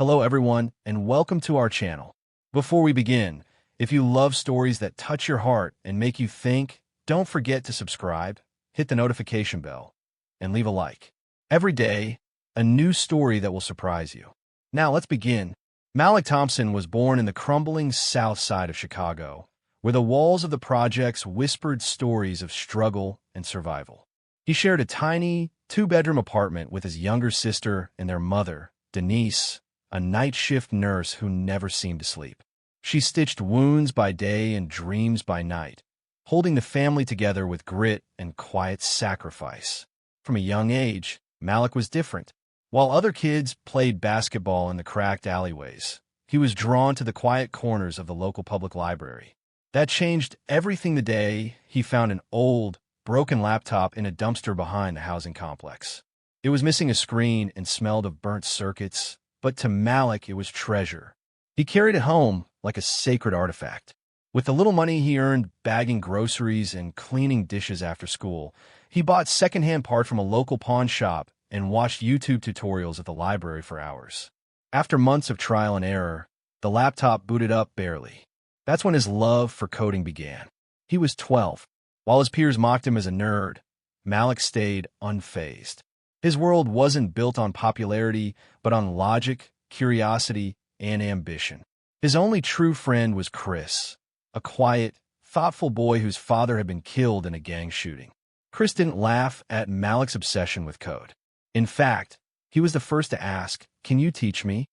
Hello everyone, and welcome to our channel. Before we begin, if you love stories that touch your heart and make you think, don't forget to subscribe, hit the notification bell, and leave a like. Every day, a new story that will surprise you. Now let's begin. Malik Thompson was born in the crumbling south side of Chicago, where the walls of the projects whispered stories of struggle and survival. He shared a tiny, two-bedroom apartment with his younger sister and their mother, Denise, a night shift nurse who never seemed to sleep. She stitched wounds by day and dreams by night, holding the family together with grit and quiet sacrifice. From a young age, Malik was different. While other kids played basketball in the cracked alleyways, he was drawn to the quiet corners of the local public library. That changed everything the day he found an old, broken laptop in a dumpster behind the housing complex. It was missing a screen and smelled of burnt circuits, but to Malik it was treasure. He carried it home like a sacred artifact. With the little money he earned bagging groceries and cleaning dishes after school, he bought secondhand parts from a local pawn shop and watched YouTube tutorials at the library for hours. After months of trial and error, the laptop booted up barely. That's when his love for coding began. He was 12. While his peers mocked him as a nerd, Malik stayed unfazed. His world wasn't built on popularity, but on logic, curiosity, and ambition. His only true friend was Chris, a quiet, thoughtful boy whose father had been killed in a gang shooting. Chris didn't laugh at Malik's obsession with code. In fact, he was the first to ask, "Can you teach me?"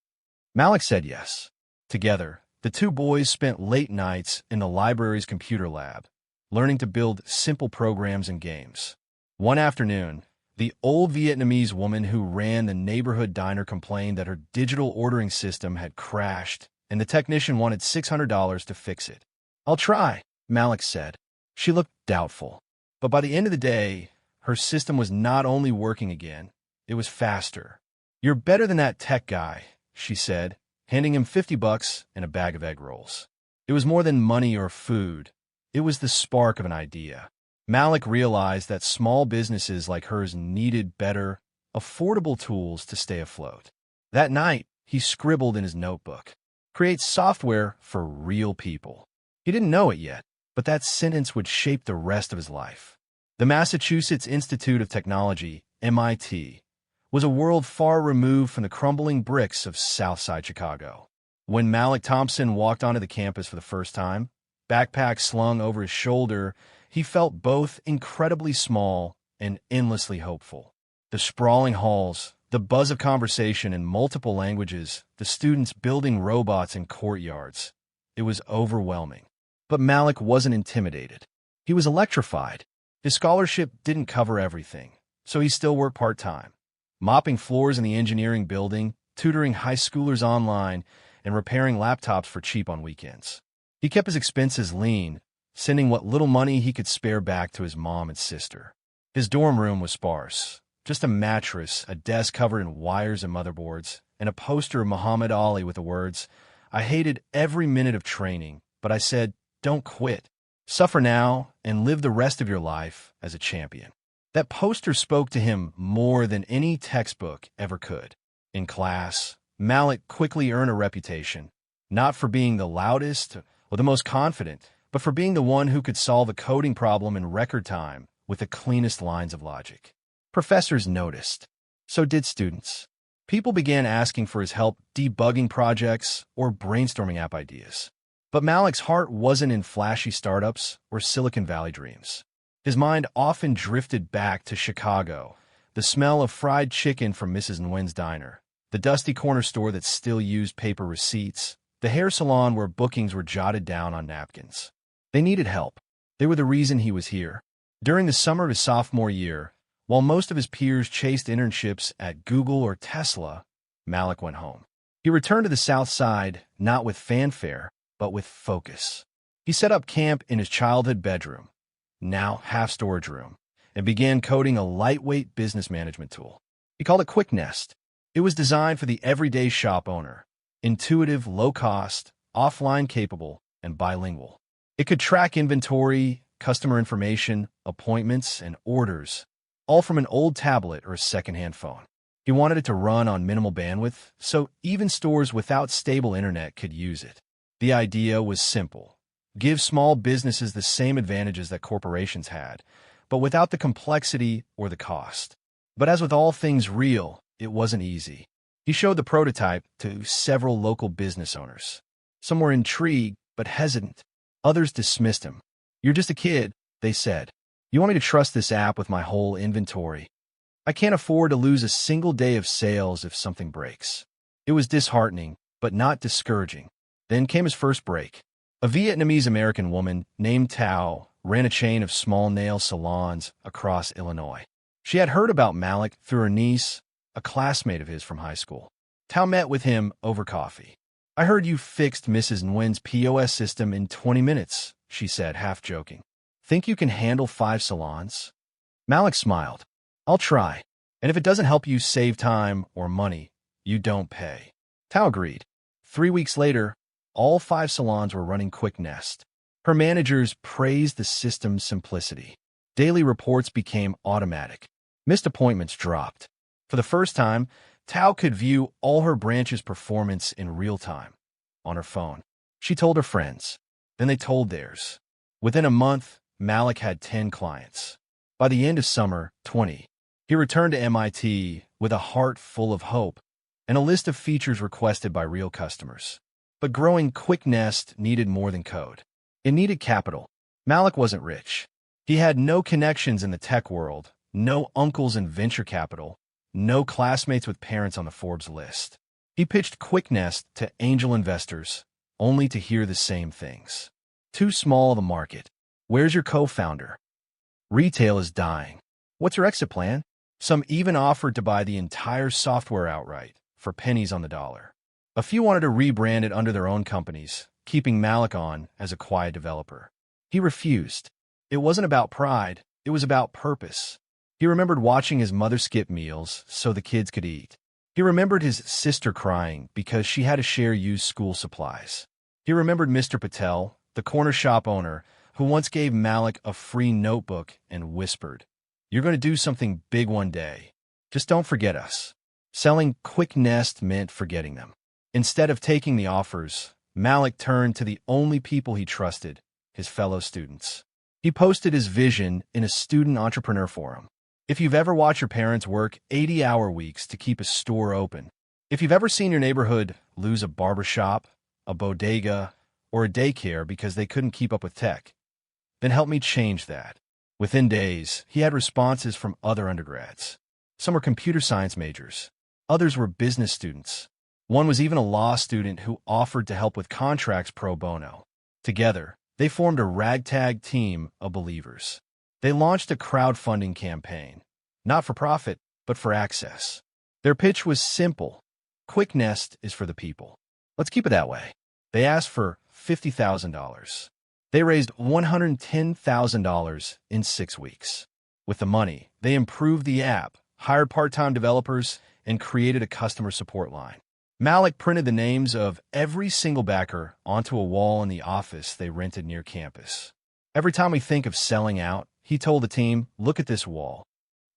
Malik said yes. Together, the two boys spent late nights in the library's computer lab, learning to build simple programs and games. One afternoon, the old Vietnamese woman who ran the neighborhood diner complained that her digital ordering system had crashed, and the technician wanted $600 to fix it. "I'll try," Malik said. She looked doubtful. But by the end of the day, her system was not only working again, it was faster. "You're better than that tech guy," she said, handing him $50 and a bag of egg rolls. It was more than money or food. It was the spark of an idea. Malik realized that small businesses like hers needed better, affordable tools to stay afloat. That night, he scribbled in his notebook, "Create software for real people." He didn't know it yet, but that sentence would shape the rest of his life. The Massachusetts Institute of Technology, MIT, was a world far removed from the crumbling bricks of Southside Chicago. When Malik Thompson walked onto the campus for the first time, backpack slung over his shoulder, he felt both incredibly small and endlessly hopeful. The sprawling halls, the buzz of conversation in multiple languages, the students building robots in courtyards. It was overwhelming. But Malik wasn't intimidated. He was electrified. His scholarship didn't cover everything, so he still worked part-time, mopping floors in the engineering building, tutoring high schoolers online, and repairing laptops for cheap on weekends. He kept his expenses lean, sending what little money he could spare back to his mom and sister. His dorm room was sparse. Just a mattress, a desk covered in wires and motherboards, and a poster of Muhammad Ali with the words, "I hated every minute of training, but I said, don't quit. Suffer now and live the rest of your life as a champion." That poster spoke to him more than any textbook ever could. In class, Malik quickly earned a reputation, not for being the loudest or the most confident, but for being the one who could solve a coding problem in record time with the cleanest lines of logic. Professors noticed. So did students. People began asking for his help debugging projects or brainstorming app ideas. But Malik's heart wasn't in flashy startups or Silicon Valley dreams. His mind often drifted back to Chicago, the smell of fried chicken from Mrs. Nguyen's diner, the dusty corner store that still used paper receipts, the hair salon where bookings were jotted down on napkins. They needed help. They were the reason he was here. During the summer of his sophomore year, while most of his peers chased internships at Google or Tesla, Malik went home. He returned to the South Side, not with fanfare, but with focus. He set up camp in his childhood bedroom, now half-storage room, and began coding a lightweight business management tool. He called it Quick Nest. It was designed for the everyday shop owner, intuitive, low-cost, offline capable, and bilingual. It could track inventory, customer information, appointments, and orders, all from an old tablet or a secondhand phone. He wanted it to run on minimal bandwidth, so even stores without stable internet could use it. The idea was simple. Give small businesses the same advantages that corporations had, but without the complexity or the cost. But as with all things real, it wasn't easy. He showed the prototype to several local business owners. Some were intrigued, but hesitant. Others dismissed him. "You're just a kid," they said. "You want me to trust this app with my whole inventory? I can't afford to lose a single day of sales if something breaks." It was disheartening, but not discouraging. Then came his first break. A Vietnamese-American woman named Thao ran a chain of small nail salons across Illinois. She had heard about Malik through her niece, a classmate of his from high school. Thao met with him over coffee. "I heard you fixed Mrs. Nguyen's POS system in 20 minutes, she said, half joking. "Think you can handle 5 salons?" Malik smiled. "I'll try. And if it doesn't help you save time or money, you don't pay." Thao agreed. 3 weeks later, all 5 salons were running Quick Nest. Her managers praised the system's simplicity. Daily reports became automatic. Missed appointments dropped. For the first time, Thao could view all her branches' performance in real time on her phone. She told her friends. Then they told theirs. Within a month, Malik had 10 clients. By the end of summer, 20. He returned to MIT with a heart full of hope and a list of features requested by real customers. But growing Quick Nest needed more than code. It needed capital. Malik wasn't rich. He had no connections in the tech world, no uncles in venture capital, no classmates with parents on the Forbes list. He pitched Quick Nest to angel investors, only to hear the same things. "Too small of a market. Where's your co-founder? Retail is dying. What's your exit plan?" Some even offered to buy the entire software outright for pennies on the dollar. A few wanted to rebrand it under their own companies, keeping Malik on as a quiet developer. He refused. It wasn't about pride, it was about purpose. He remembered watching his mother skip meals so the kids could eat. He remembered his sister crying because she had to share used school supplies. He remembered Mr. Patel, the corner shop owner, who once gave Malik a free notebook and whispered, "You're going to do something big one day. Just don't forget us." Selling Quick Nest meant forgetting them. Instead of taking the offers, Malik turned to the only people he trusted, his fellow students. He posted his vision in a student entrepreneur forum. If you've ever watched your parents work 80-hour weeks to keep a store open, if you've ever seen your neighborhood lose a barbershop, a bodega, or a daycare because they couldn't keep up with tech, then help me change that. Within days, he had responses from other undergrads. Some were computer science majors. Others were business students. One was even a law student who offered to help with contracts pro bono. Together, they formed a ragtag team of believers. They launched a crowdfunding campaign, not for profit, but for access. Their pitch was simple. Quick Nest is for the people. Let's keep it that way. They asked for $50,000. They raised $110,000 in 6 weeks. With the money, they improved the app, hired part-time developers, and created a customer support line. Malik printed the names of every single backer onto a wall in the office they rented near campus. "Every time we think of selling out," he told the team, "look at this wall."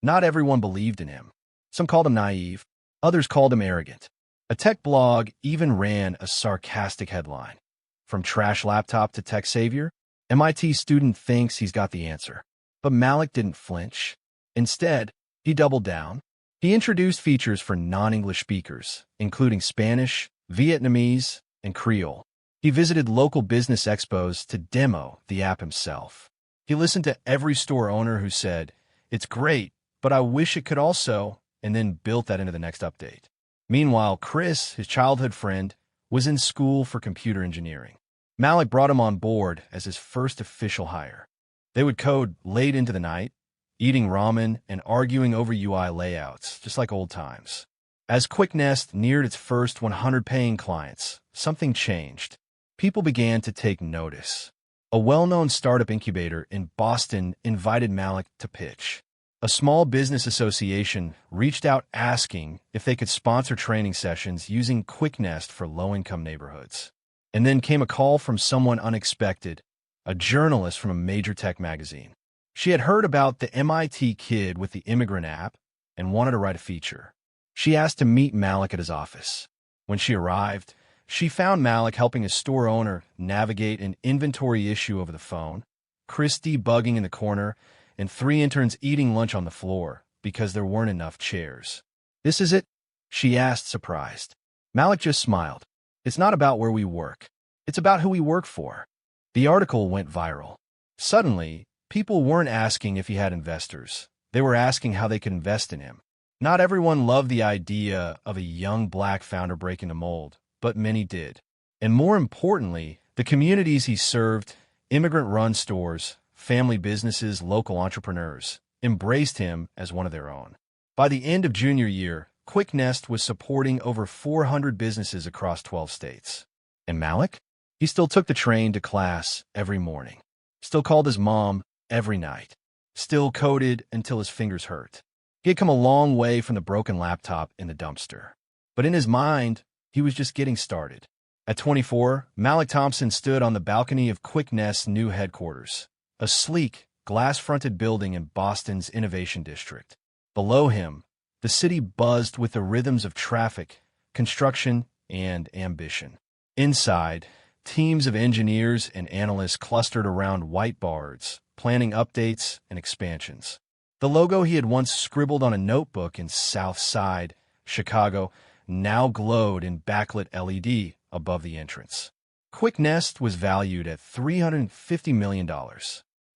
Not everyone believed in him. Some called him naive. Others called him arrogant. A tech blog even ran a sarcastic headline. "From trash laptop to tech savior, MIT student thinks he's got the answer." But Malik didn't flinch. Instead, he doubled down. He introduced features for non-English speakers, including Spanish, Vietnamese, and Creole. He visited local business expos to demo the app himself. He listened to every store owner who said, "It's great, but I wish it could also," and then built that into the next update. Meanwhile, Chris, his childhood friend, was in school for computer engineering. Malik brought him on board as his first official hire. They would code late into the night, eating ramen and arguing over UI layouts, just like old times. As Quick Nest neared its first 100 paying clients, something changed. People began to take notice. A well-known startup incubator in Boston invited Malik to pitch. A small business association reached out asking if they could sponsor training sessions using Quick Nest for low-income neighborhoods. And then came a call from someone unexpected, a journalist from a major tech magazine. She had heard about the MIT kid with the immigrant app and wanted to write a feature. She asked to meet Malik at his office. When she arrived, she found Malik helping his store owner navigate an inventory issue over the phone, Chris debugging in the corner, and 3 interns eating lunch on the floor because there weren't enough chairs. "This is it?" she asked, surprised. Malik just smiled. "It's not about where we work. It's about who we work for." The article went viral. Suddenly, people weren't asking if he had investors. They were asking how they could invest in him. Not everyone loved the idea of a young black founder breaking the mold, but many did. And more importantly, the communities he served, immigrant-run stores, family businesses, local entrepreneurs, embraced him as one of their own. By the end of junior year, Quick Nest was supporting over 400 businesses across 12 states. And Malik? He still took the train to class every morning. Still called his mom every night. Still coded until his fingers hurt. He had come a long way from the broken laptop in the dumpster. But in his mind, he was just getting started. At 24, Malik Thompson stood on the balcony of Quick Nest's new headquarters, a sleek, glass-fronted building in Boston's Innovation District. Below him, the city buzzed with the rhythms of traffic, construction, and ambition. Inside, teams of engineers and analysts clustered around whiteboards, planning updates and expansions. The logo he had once scribbled on a notebook in South Side, Chicago, now glowed in backlit LED above the entrance. Quick Nest was valued at $350 million.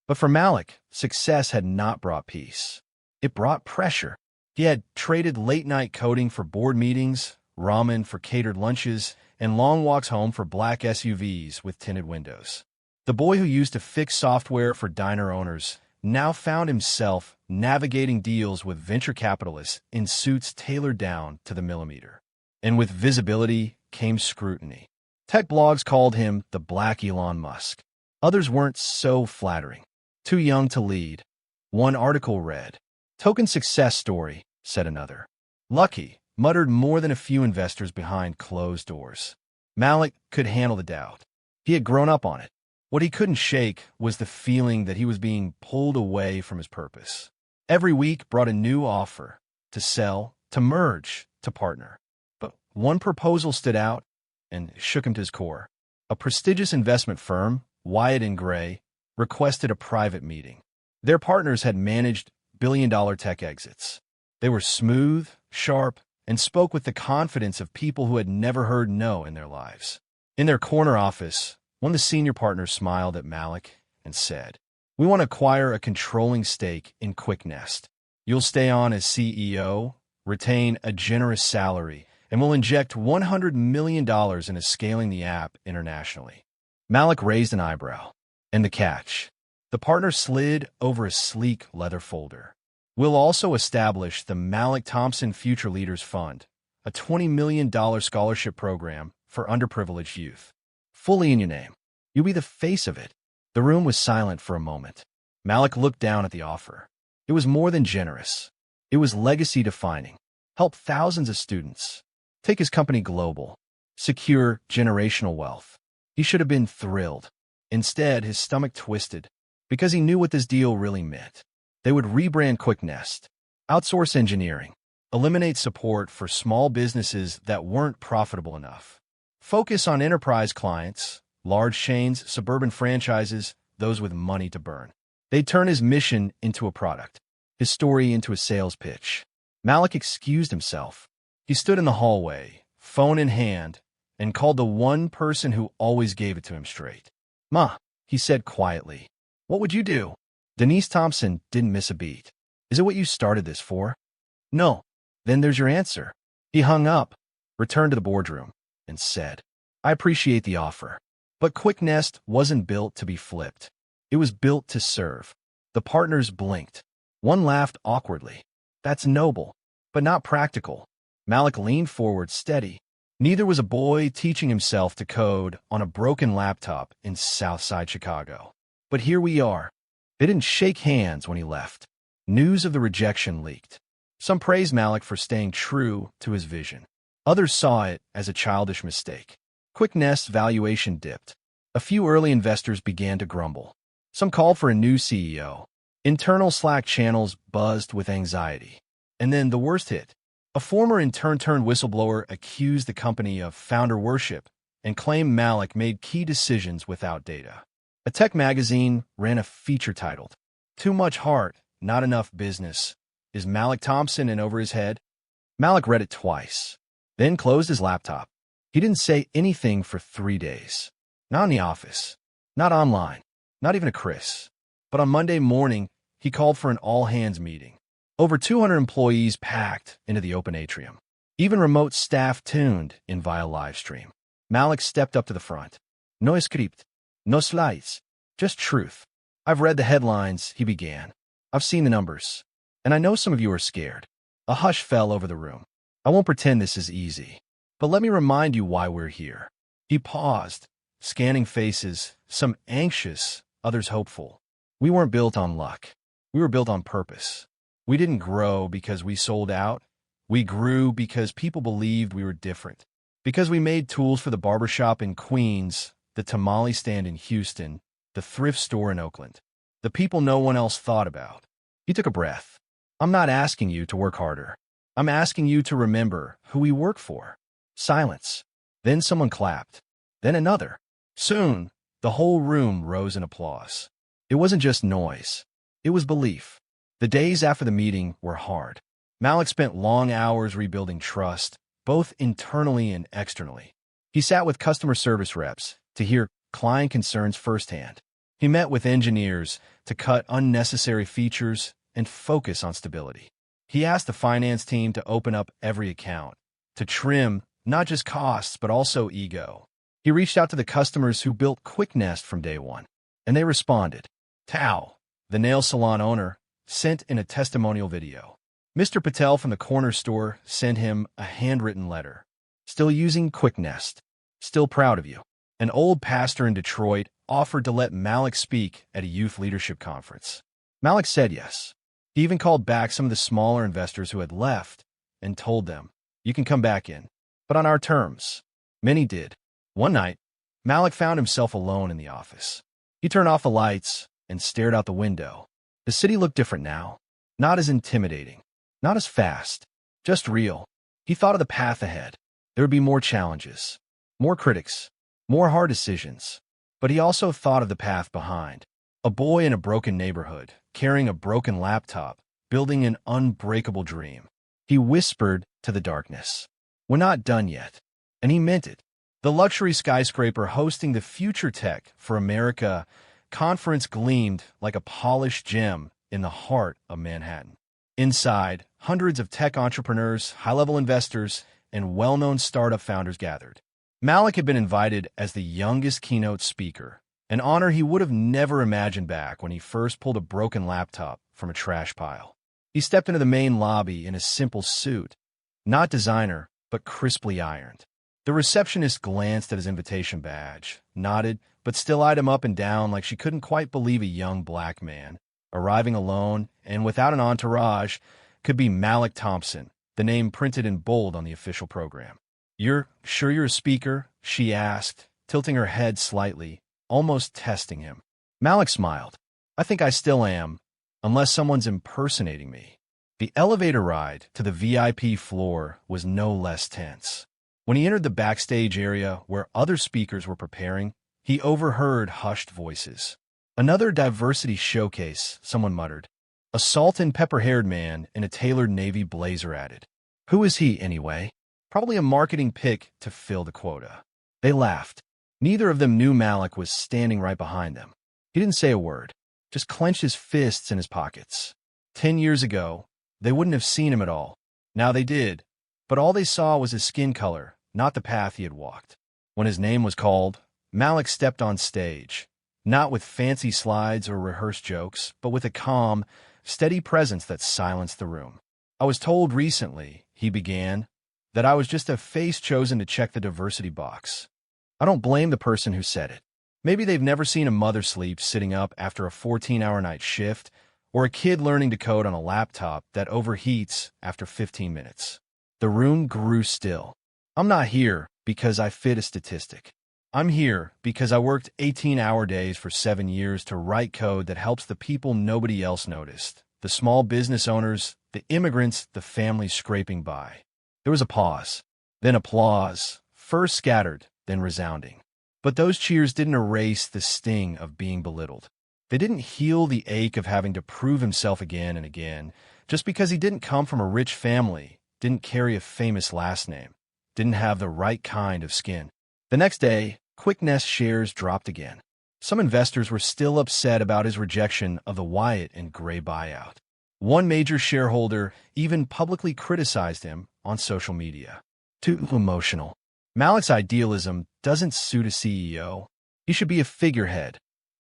But for Malik, success had not brought peace. It brought pressure. He had traded late-night coding for board meetings, ramen for catered lunches, and long walks home for black SUVs with tinted windows. The boy who used to fix software for diner owners now found himself navigating deals with venture capitalists in suits tailored down to the millimeter. And with visibility came scrutiny. Tech blogs called him the Black Elon Musk. Others weren't so flattering. Too young to lead. One article read, "Token success story," said another. "Lucky," muttered more than a few investors behind closed doors. Malik could handle the doubt. He had grown up on it. What he couldn't shake was the feeling that he was being pulled away from his purpose. Every week brought a new offer to sell, to merge, to partner. But one proposal stood out and shook him to his core. A prestigious investment firm, Wyatt and Gray, requested a private meeting. Their partners had managed billion-dollar tech exits. They were smooth, sharp, and spoke with the confidence of people who had never heard no in their lives. In their corner office, one of the senior partners smiled at Malik and said, "We want to acquire a controlling stake in Quick Nest. You'll stay on as CEO, retain a generous salary, and we'll inject $100 million into scaling the app internationally." Malik raised an eyebrow. And the catch. The partner slid over a sleek leather folder. "We'll also establish the Malik Thompson Future Leaders Fund, a $20 million scholarship program for underprivileged youth. Fully in your name. You'll be the face of it." The room was silent for a moment. Malik looked down at the offer. It was more than generous. It was legacy-defining. Help thousands of students. Take his company global. Secure generational wealth. He should have been thrilled. Instead, his stomach twisted, because he knew what this deal really meant. They would rebrand Quick Nest, outsource engineering, eliminate support for small businesses that weren't profitable enough, focus on enterprise clients, large chains, suburban franchises, those with money to burn. They'd turn his mission into a product, his story into a sales pitch. Malik excused himself. He stood in the hallway, phone in hand, and called the one person who always gave it to him straight. "Ma," he said quietly, "what would you do?" Denise Thompson didn't miss a beat. "Is it what you started this for?" "No." "Then there's your answer." He hung up, returned to the boardroom, and said, "I appreciate the offer, but Quick Nest wasn't built to be flipped. It was built to serve." The partners blinked. One laughed awkwardly. "That's noble, but not practical." Malik leaned forward, steady. Neither was a boy teaching himself to code on a broken laptop in Southside Chicago. But here we are. They didn't shake hands when he left. News of the rejection leaked. Some praised Malik for staying true to his vision. Others saw it as a childish mistake. Quick Nest's valuation dipped. A few early investors began to grumble. Some called for a new CEO. Internal Slack channels buzzed with anxiety. And then the worst hit. A former intern-turned whistleblower accused the company of founder worship and claimed Malik made key decisions without data. A tech magazine ran a feature titled, "Too Much Heart, Not Enough Business. Is Malik Thompson in over his head?" Malik read it twice, then closed his laptop. He didn't say anything for 3 days. Not in the office, not online, not even to Chris. But on Monday morning, he called for an all-hands meeting. Over 200 employees packed into the open atrium. Even remote staff tuned in via live stream. Malik stepped up to the front. "No script, no slides, just truth. I've read the headlines," he began. "I've seen the numbers, and I know some of you are scared." A hush fell over the room. "I won't pretend this is easy, but let me remind you why we're here." He paused, scanning faces, some anxious, others hopeful. "We weren't built on luck. We were built on purpose. We didn't grow because we sold out. We grew because people believed we were different. Because we made tools for the barbershop in Queens, the tamale stand in Houston, the thrift store in Oakland. The people no one else thought about." He took a breath. "I'm not asking you to work harder. I'm asking you to remember who we work for." Silence. Then someone clapped. Then another. Soon, the whole room rose in applause. It wasn't just noise. It was belief. The days after the meeting were hard. Malik spent long hours rebuilding trust, both internally and externally. He sat with customer service reps to hear client concerns firsthand. He met with engineers to cut unnecessary features and focus on stability. He asked the finance team to open up every account, to trim not just costs but also ego. He reached out to the customers who built QuickNest from day one, and they responded. Tao, the nail salon owner, sent in a testimonial video. Mr. Patel from the corner store sent him a handwritten letter. "Still using QuickNest. Still proud of you." An old pastor in Detroit offered to let Malik speak at a youth leadership conference. Malik said yes. He even called back some of the smaller investors who had left and told them, "You can come back in, but on our terms." Many did. One night, Malik found himself alone in the office. He turned off the lights and stared out the window. The city looked different now. Not as intimidating. Not as fast. Just real. He thought of the path ahead. There would be more challenges. More critics. More hard decisions. But he also thought of the path behind. A boy in a broken neighborhood, carrying a broken laptop, building an unbreakable dream. He whispered to the darkness, "We're not done yet." And he meant it. The luxury skyscraper hosting the Future Tech for America conference gleamed like a polished gem in the heart of Manhattan. Inside, hundreds of tech entrepreneurs, high-level investors, and well-known startup founders gathered. Malik had been invited as the youngest keynote speaker, an honor he would have never imagined back when he first pulled a broken laptop from a trash pile. He stepped into the main lobby in a simple suit, not designer, but crisply ironed. The receptionist glanced at his invitation badge, nodded, but still eyed him up and down like she couldn't quite believe a young black man, arriving alone and without an entourage, could be Malik Thompson, the name printed in bold on the official program. "You're sure you're a speaker?" she asked, tilting her head slightly, almost testing him. Malik smiled. "I think I still am, unless someone's impersonating me." The elevator ride to the VIP floor was no less tense. When he entered the backstage area where other speakers were preparing, he overheard hushed voices. "Another diversity showcase," someone muttered. A salt and pepper-haired man in a tailored navy blazer added. Who is he, anyway? Probably a marketing pick to fill the quota. They laughed. Neither of them knew Malik was standing right behind them. He didn't say a word, just clenched his fists in his pockets. 10 years ago, they wouldn't have seen him at all. Now they did, but all they saw was his skin color, not the path he had walked. When his name was called, Malik stepped on stage, not with fancy slides or rehearsed jokes, but with a calm, steady presence that silenced the room. "I was told recently," he began, "that I was just a face chosen to check the diversity box. I don't blame the person who said it. Maybe they've never seen a mother sleep sitting up after a 14-hour night shift, or a kid learning to code on a laptop that overheats after 15 minutes. The room grew still. I'm not here because I fit a statistic. I'm here because I worked 18-hour days for 7 years to write code that helps the people nobody else noticed, the small business owners, the immigrants, the families scraping by. There was a pause, then applause, first scattered, then resounding. But those cheers didn't erase the sting of being belittled. They didn't heal the ache of having to prove himself again and again, just because he didn't come from a rich family, didn't carry a famous last name, didn't have the right kind of skin. The next day, QuickNest shares dropped again. Some investors were still upset about his rejection of the Wyatt and Gray buyout. One major shareholder even publicly criticized him on social media. Too emotional. Malik's idealism doesn't suit a CEO. He should be a figurehead,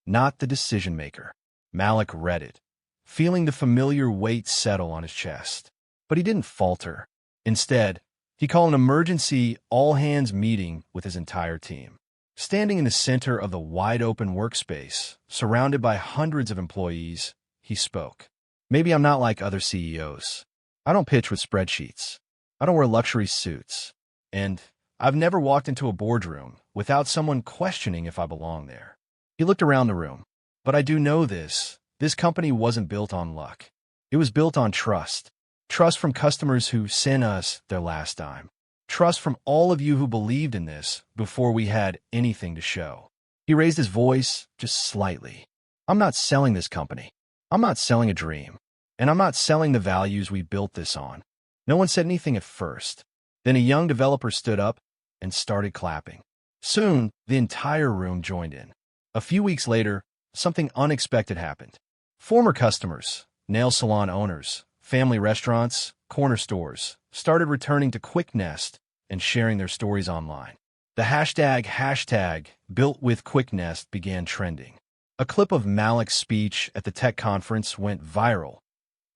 not the decision-maker. Malik read it, feeling the familiar weight settle on his chest. But he didn't falter. Instead, he called an emergency all-hands meeting with his entire team. Standing in the center of the wide-open workspace, surrounded by hundreds of employees, he spoke. Maybe I'm not like other CEOs. I don't pitch with spreadsheets. I don't wear luxury suits. And I've never walked into a boardroom without someone questioning if I belong there. He looked around the room. But I do know this. This company wasn't built on luck. It was built on trust. Trust from customers who sent us their last dime. Trust from all of you who believed in this before we had anything to show. He raised his voice just slightly. I'm not selling this company. I'm not selling a dream. And I'm not selling the values we built this on. No one said anything at first. Then a young developer stood up and started clapping. Soon, the entire room joined in. A few weeks later, something unexpected happened. Former customers, nail salon owners, family restaurants, corner stores started returning to QuickNest and sharing their stories online. The hashtag built with QuickNest began trending. A clip of Malik's speech at the tech conference went viral,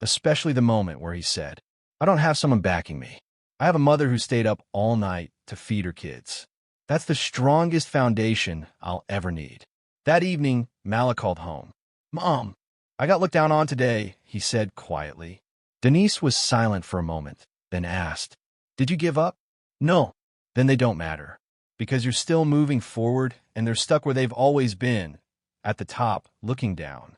especially the moment where he said, I don't have someone backing me. I have a mother who stayed up all night to feed her kids. That's the strongest foundation I'll ever need. That evening, Malik called home. Mom, I got looked down on today, he said quietly. Denise was silent for a moment, then asked, Did you give up? No. Then they don't matter. Because you're still moving forward and they're stuck where they've always been, at the top, looking down.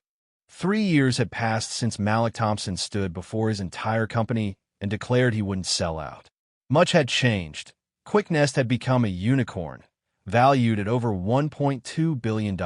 3 years had passed since Malik Thompson stood before his entire company and declared he wouldn't sell out. Much had changed. QuickNest had become a unicorn, valued at over $1.2 billion,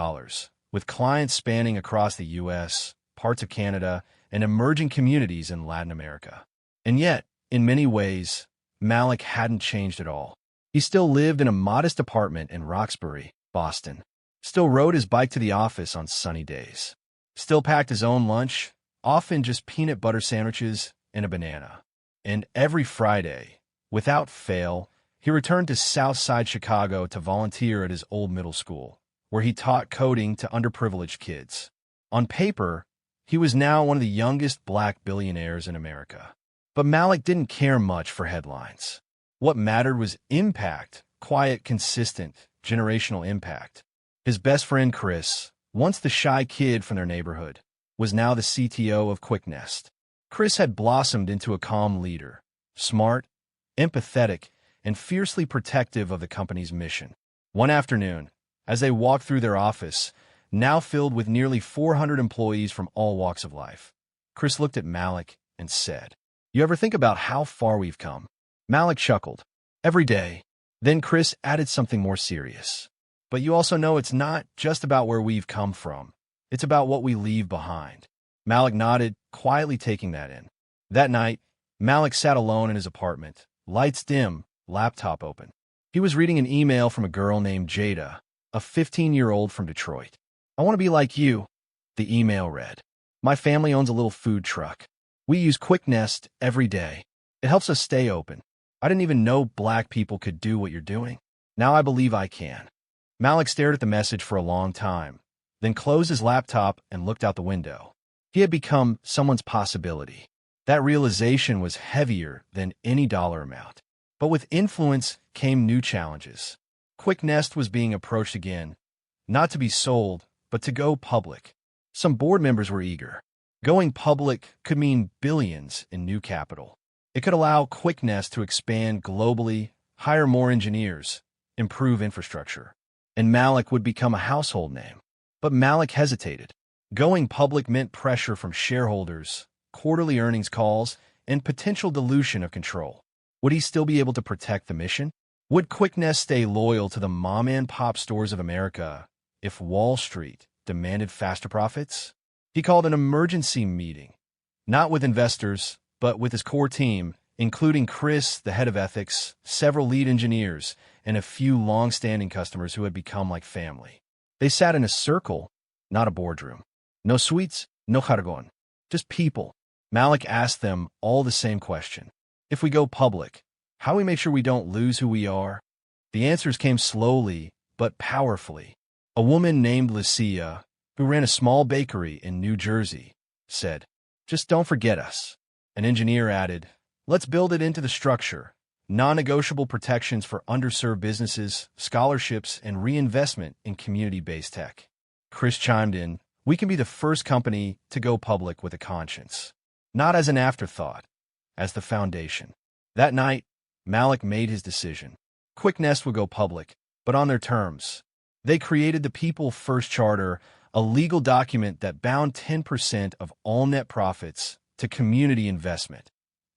with clients spanning across the U.S., parts of Canada, and emerging communities in Latin America. And yet, in many ways, Malik hadn't changed at all. He still lived in a modest apartment in Roxbury, Boston. Still rode his bike to the office on sunny days. Still packed his own lunch, often just peanut butter sandwiches and a banana. And every Friday, without fail, he returned to Southside Chicago to volunteer at his old middle school, where he taught coding to underprivileged kids. On paper, he was now one of the youngest black billionaires in America. But Malik didn't care much for headlines. What mattered was impact, quiet, consistent, generational impact. His best friend Chris, once the shy kid from their neighborhood, was now the CTO of QuickNest. Chris had blossomed into a calm leader, smart, empathetic, and fiercely protective of the company's mission. One afternoon, as they walked through their office, now filled with nearly 400 employees from all walks of life, Chris looked at Malik and said, You ever think about how far we've come? Malik chuckled. Every day. Then Chris added something more serious. But you also know it's not just about where we've come from. It's about what we leave behind. Malik nodded, quietly taking that in. That night, Malik sat alone in his apartment, lights dim, laptop open. He was reading an email from a girl named Jada, a 15-year-old from Detroit. I want to be like you, the email read. My family owns a little food truck. We use QuickNest every day. It helps us stay open. I didn't even know black people could do what you're doing. Now I believe I can. Malik stared at the message for a long time, then closed his laptop and looked out the window. He had become someone's possibility. That realization was heavier than any dollar amount. But with influence came new challenges. QuickNest was being approached again, not to be sold, but to go public. Some board members were eager. Going public could mean billions in new capital. It could allow QuickNest to expand globally, hire more engineers, improve infrastructure. And Malik would become a household name. But Malik hesitated. Going public meant pressure from shareholders, quarterly earnings calls, and potential dilution of control. Would he still be able to protect the mission? Would Quickness stay loyal to the mom-and-pop stores of America if Wall Street demanded faster profits? He called an emergency meeting, not with investors, but with his core team, including Chris, the head of ethics, several lead engineers, and a few long-standing customers who had become like family. They sat in a circle, not a boardroom. No suites, no jargon, just people. Malik asked them all the same question. If we go public, how do we make sure we don't lose who we are? The answers came slowly, but powerfully. A woman named Lucia, who ran a small bakery in New Jersey, said, "Just don't forget us." An engineer added, "Let's build it into the structure. Non-negotiable protections for underserved businesses, scholarships, and reinvestment in community-based tech." Chris chimed in, "We can be the first company to go public with a conscience. Not as an afterthought, as the foundation." That night, Malik made his decision. Quicknest would go public, but on their terms. They created the People First Charter, a legal document that bound 10% of all net profits to community investment,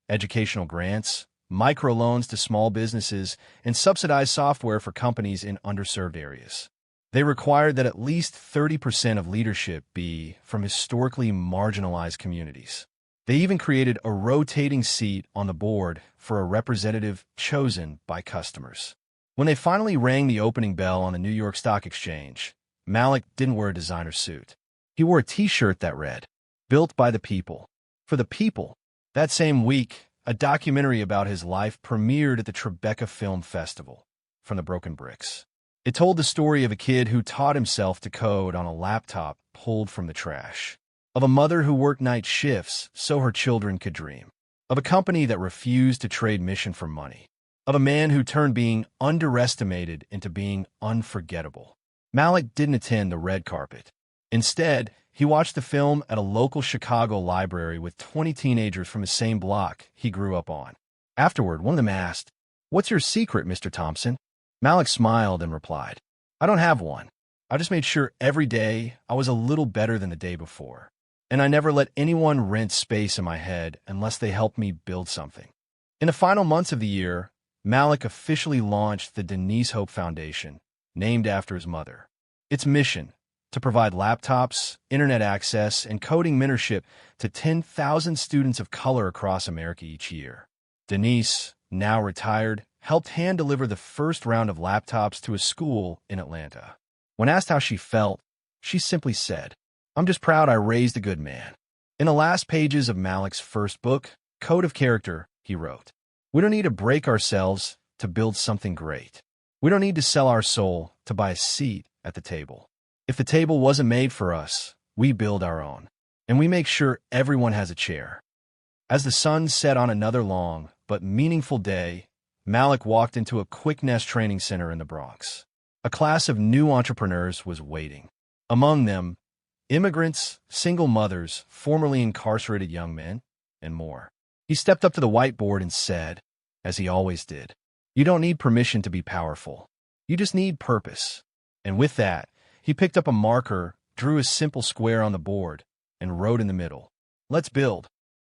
educational grants, microloans to small businesses, and subsidized software for companies in underserved areas. They required that at least 30% of leadership be from historically marginalized communities. They even created a rotating seat on the board for a representative chosen by customers. When they finally rang the opening bell on the New York Stock Exchange, Malik didn't wear a designer suit. He wore a t-shirt that read, "Built by the People, for the People." That same week, a documentary about his life premiered at the Tribeca Film Festival, From the Broken Bricks. It told the story of a kid who taught himself to code on a laptop pulled from the trash, of a mother who worked night shifts so her children could dream, of a company that refused to trade mission for money, of a man who turned being underestimated into being unforgettable. Malik didn't attend the red carpet. Instead, he watched the film at a local Chicago library with 20 teenagers from the same block he grew up on. Afterward, one of them asked, "What's your secret, Mr. Thompson?" Malik smiled and replied, "I don't have one. I just made sure every day I was a little better than the day before. And I never let anyone rent space in my head unless they helped me build something." In the final months of the year, Malik officially launched the Denise Hope Foundation, named after his mother. Its mission: to provide laptops, internet access, and coding mentorship to 10,000 students of color across America each year. Denise, now retired, helped hand-deliver the first round of laptops to a school in Atlanta. When asked how she felt, she simply said, "I'm just proud I raised a good man." In the last pages of Malik's first book, Code of Character, he wrote, "We don't need to break ourselves to build something great. We don't need to sell our soul to buy a seat at the table. If the table wasn't made for us, we build our own, and we make sure everyone has a chair." As the sun set on another long but meaningful day, Malik walked into a Quicknest training center in the Bronx. A class of new entrepreneurs was waiting. Among them, immigrants, single mothers, formerly incarcerated young men, and more. He stepped up to the whiteboard and said, as he always did, "You don't need permission to be powerful. You just need purpose." And with that, he picked up a marker, drew a simple square on the board, and wrote in the middle, "Let's build."